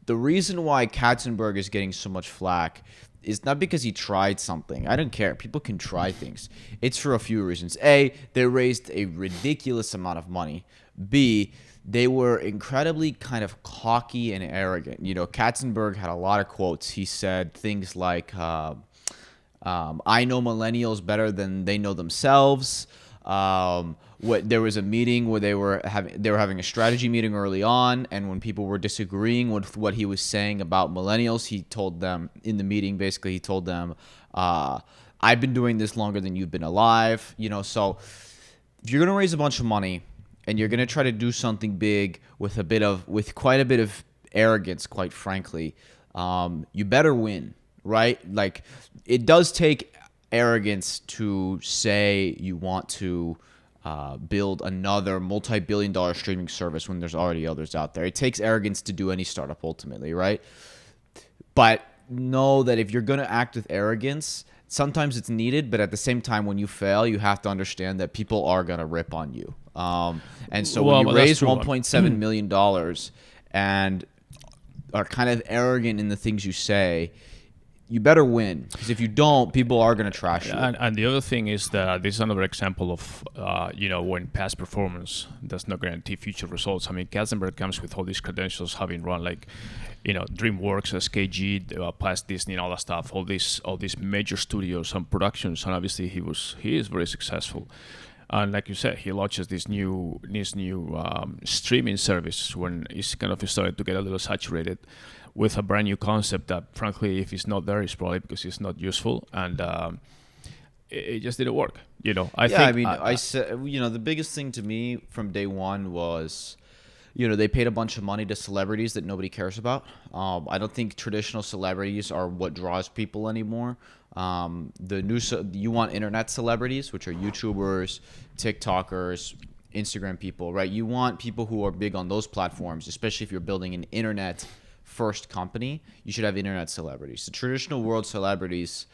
the reason why Katzenberg is getting so much flack is not because he tried something. I don't care. People can try things. It's for a few reasons. A, they raised a ridiculous amount of money. B, they were incredibly kind of cocky and arrogant. You know, Katzenberg had a lot of quotes. He said things like, I know millennials better than they know themselves. There was a meeting where they were having a strategy meeting early on, and when people were disagreeing with what he was saying about millennials, he told them in the meeting, basically he told them, I've been doing this longer than you've been alive. You know, so if you're gonna raise a bunch of money and you're gonna try to do something big with quite a bit of arrogance, quite frankly, you better win, right? Like, it does take arrogance to say you want to build another multi-billion-dollar streaming service when there's already others out there. It takes arrogance to do any startup ultimately, right? But know that if you're going to act with arrogance, sometimes it's needed, but at the same time, when you fail, you have to understand that people are going to rip on you. And so when you raise $1.7 million and are kind of arrogant in the things you say, you better win, because if you don't, people are going to trash you. And the other thing is that this is another example of, when past performance does not guarantee future results. I mean, Katzenberg comes with all these credentials, having run DreamWorks, SKG, past Disney, and all that stuff, all these major studios and productions, and obviously he is very successful. And like you said, he launches this new streaming service when it's kind of started to get a little saturated, with a brand new concept that, frankly, if it's not there, it's probably because it's not useful, and it just didn't work. I said, the biggest thing to me from day one was, they paid a bunch of money to celebrities that nobody cares about. I don't think traditional celebrities are what draws people anymore. You want internet celebrities, which are YouTubers, TikTokers, Instagram people, right? You want people who are big on those platforms, especially if you're building an internet first company. You should have internet celebrities. The traditional world celebrities,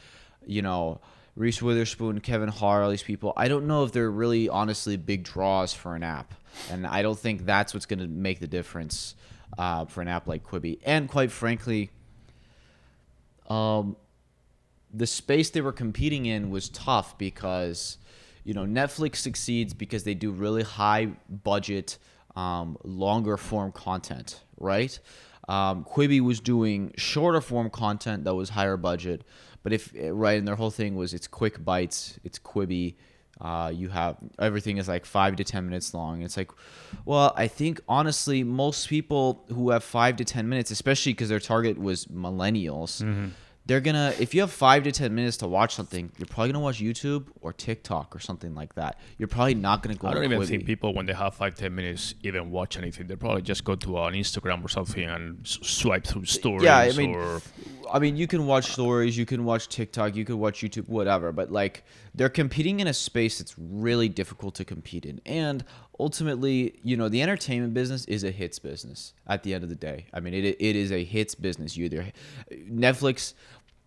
Reese Witherspoon, Kevin Hart, all these people, I don't know if they're really honestly big draws for an app. And I don't think that's what's going to make the difference for an app like Quibi. And quite frankly, the space they were competing in was tough because, Netflix succeeds because they do really high budget, longer form content, right? Quibi was doing shorter form content that was higher budget, but and their whole thing was it's quick bites, it's Quibi. You have everything is like 5 to 10 minutes long. It's like, well, I think honestly, most people who have 5 to 10 minutes, especially because their target was millennials, they're gonna, if you have 5 to 10 minutes to watch something, you're probably gonna watch YouTube or TikTok or something like that. You're probably not gonna go. I don't to even Quibi. think people, when they have 5-10 minutes, even watch anything. They probably just go to an Instagram or something and swipe through stories. Yeah, I mean, you can watch stories, you can watch TikTok, you can watch YouTube, whatever. But like, they're competing in a space that's really difficult to compete in, and ultimately, the entertainment business is a hits business. At the end of the day, I mean, it is a hits business. Netflix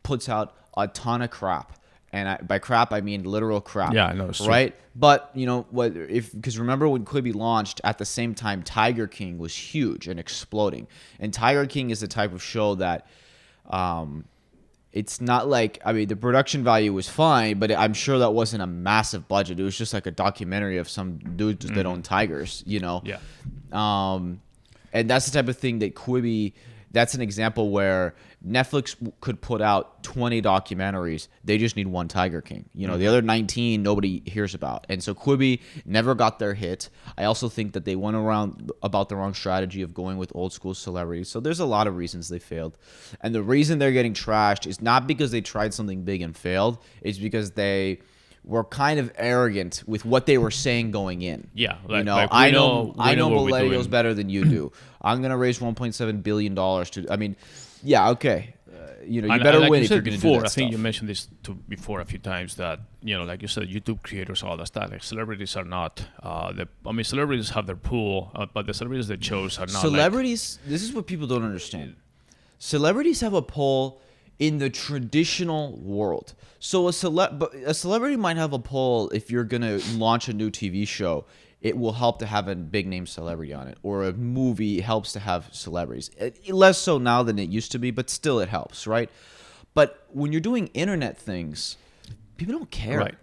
puts out a ton of crap, and by crap I mean literal crap. Yeah, I know, right? But because remember when Quibi launched, at the same time Tiger King was huge and exploding, and Tiger King is the type of show that it's not like, I mean, the production value was fine, but I'm sure that wasn't a massive budget. It was just like a documentary of some dudes that own tigers, Yeah. And that's the type of thing that Quibi, that's an example where Netflix could put out 20 documentaries. They just need one Tiger King. The other 19 nobody hears about. And so Quibi never got their hit. I also think that they went around about the wrong strategy of going with old school celebrities. So there's a lot of reasons they failed. And the reason they're getting trashed is not because they tried something big and failed. It's because they were kind of arrogant with what they were saying going in. Yeah, I know millennials better than you do. I'm gonna raise $1.7 billion to. I mean, yeah, okay. You better win if you're gonna do that I think stuff. you mentioned this before a few times that like you said, YouTube creators, all that stuff. Like, celebrities are not. Celebrities have their pool, but the celebrities they chose are not. Celebrities. This is what people don't understand. Celebrities have a pull in the traditional world. So a celebrity might have a pull if you're gonna launch a new TV show it will help to have a big name celebrity on it, or a movie helps to have celebrities. Less so now than it used to be, but still it helps, right? But when you're doing internet things, people don't care. Right.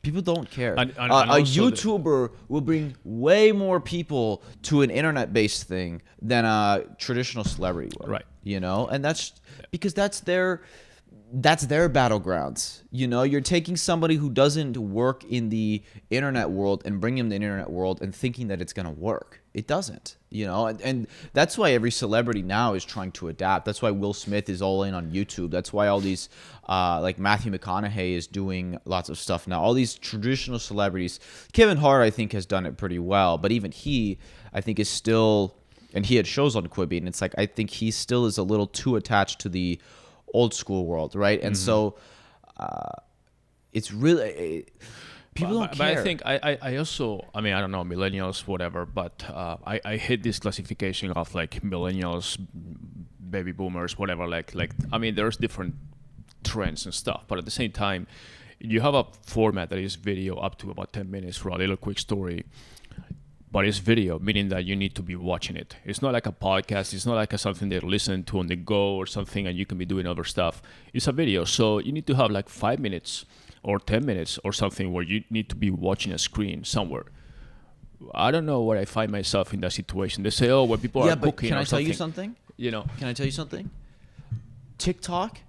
People don't care. And A also YouTuber will bring way more people to an internet-based thing than a traditional celebrity would. Right. You know, and that's because that's their battlegrounds. You know, you're taking somebody who doesn't work in the internet world and bring him to the internet world and thinking that it's going to work. It doesn't, you know, and that's why every celebrity now is trying to adapt. That's why Will Smith is all in on YouTube. That's why all these, like Matthew McConaughey is doing lots of stuff now. All these traditional celebrities, Kevin Hart, I think, has done it pretty well, but even he, I think, is still, and he had shows on Quibi, and it's like, I think he still is a little too attached to the old school world, right? And so it's really people don't care. But I think I also, I mean, I don't know, millennials, whatever, but I hate this classification of like millennials, baby boomers, whatever. Like I mean, there's different trends and stuff, but at the same time, you have a format that is video up to about 10 minutes for a little quick story. But it's video, meaning that you need to be watching it. It's not like a podcast. It's not like something they listen to on the go or something and you can be doing other stuff. It's a video. So you need to have like 5 minutes or 10 minutes or something where you need to be watching a screen somewhere. I don't know where I find myself in that situation. They say, oh, when people are cooking can or I tell you something. something? You know. Can I tell you something? TikTok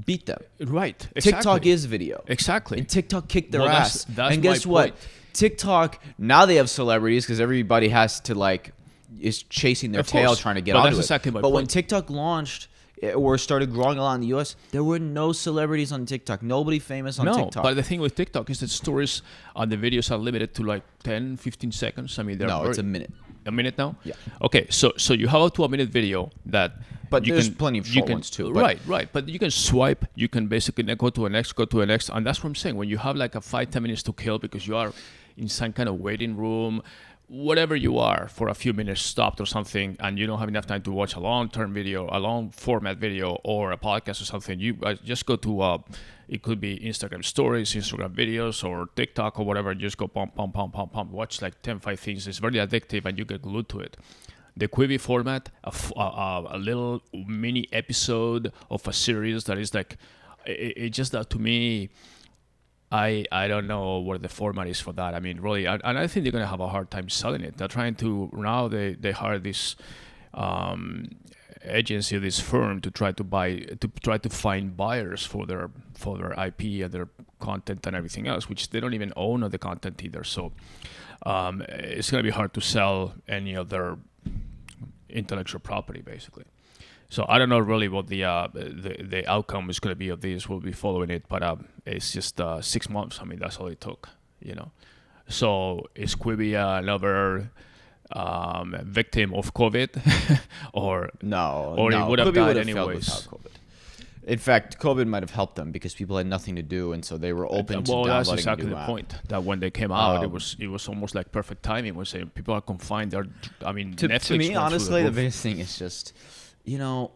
beat them. Right. Exactly. TikTok is video. Exactly. And TikTok kicked their Well, ass. that's And guess my what? point. TikTok, now they have celebrities because everybody has to like is chasing their Of tail course. trying to get But onto that's it. exactly my But when point. TikTok launched or started growing a lot in the US, there were no celebrities on TikTok. Nobody famous on TikTok. But the thing with TikTok is that stories on the videos are limited to like 10, 15 seconds. I mean, they're no, it's a minute. A minute now? Yeah. Okay, so you have up to a minute video that. But you there's can, plenty of you short can, ones too. But Right. But you can swipe. You can basically go to the next, and that's what I'm saying. When you have like a 5-10 minutes to kill because you are in some kind of waiting room, whatever you are, for a few minutes stopped or something, and you don't have enough time to watch a long-term video, a long format video, or a podcast or something, you just go to it could be Instagram stories, Instagram videos, or TikTok or whatever. Just go pump, watch like 10-5 things. It's very addictive, and you get glued to it. The Quibi format, a little mini episode of a series that is like, it just to me, I don't know what the format is for that. I mean, really, and I think they're gonna have a hard time selling it. They're trying to now they hired this agency, this firm to try to find buyers for their IP and their content and everything else, which they don't even own the content either. So it's gonna be hard to sell any of their intellectual property, basically. So I don't know really what the outcome is going to be of this. We'll be following it, but it's just 6 months. I mean, that's all it took, you know. So is Quibi another victim of COVID, or no, it would have Quibi died would have failed anyways? without COVID. In fact, COVID might have helped them because people had nothing to do, and so they were open to downloading that's a exactly new the app. point. That when they came out, it was almost like perfect timing. When saying people are confined, I mean, To Netflix me, went through honestly, the roof. biggest thing is just, you know,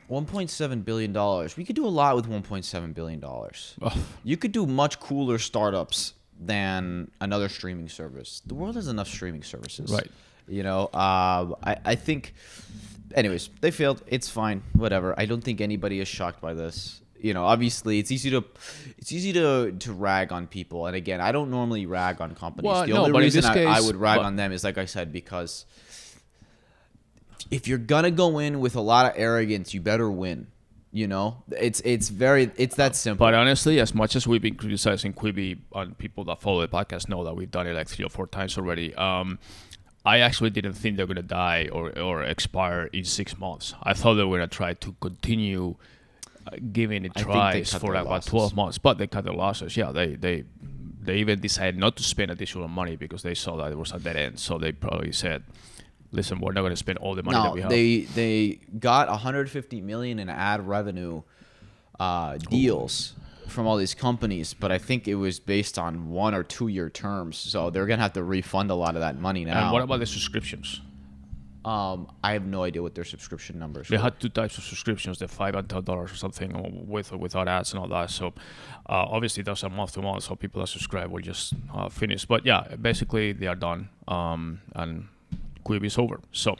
$1.7 billion. We could do a lot with $1.7 billion. Oh. You could do much cooler startups than another streaming service. The world has enough streaming services. Right. You know, I think, anyways, they failed. It's fine. Whatever. I don't think anybody is shocked by this. You know, obviously, it's easy to rag on people. And again, I don't normally rag on companies. Well, the no, only but in reason this I case- would rag but- on them is, like I said, because if you're gonna go in with a lot of arrogance, you better win. You know, it's that simple. But honestly, as much as we've been criticizing Quibi, on people that follow the podcast know that we've done it like 3 or 4 times already. I actually didn't think they're gonna die or expire in 6 months. I thought they were gonna try to continue giving it I think they tries cut for their like about losses. 12 months, but they cut their losses. Yeah, they even decided not to spend additional money because they saw that it was a dead end. So they probably said, listen, we're not going to spend all the money that we have. They got 150 million in ad revenue deals from all these companies, but I think it was based on 1 or 2 year terms. So they're gonna have to refund a lot of that money now. And what about the subscriptions? I have no idea what their subscription numbers They were. had two types of subscriptions, the $5 and $10 or something, with or without ads and all that. So obviously those are month to month, so people that subscribe will just finish. But yeah, basically they are done, and Quibi is over. So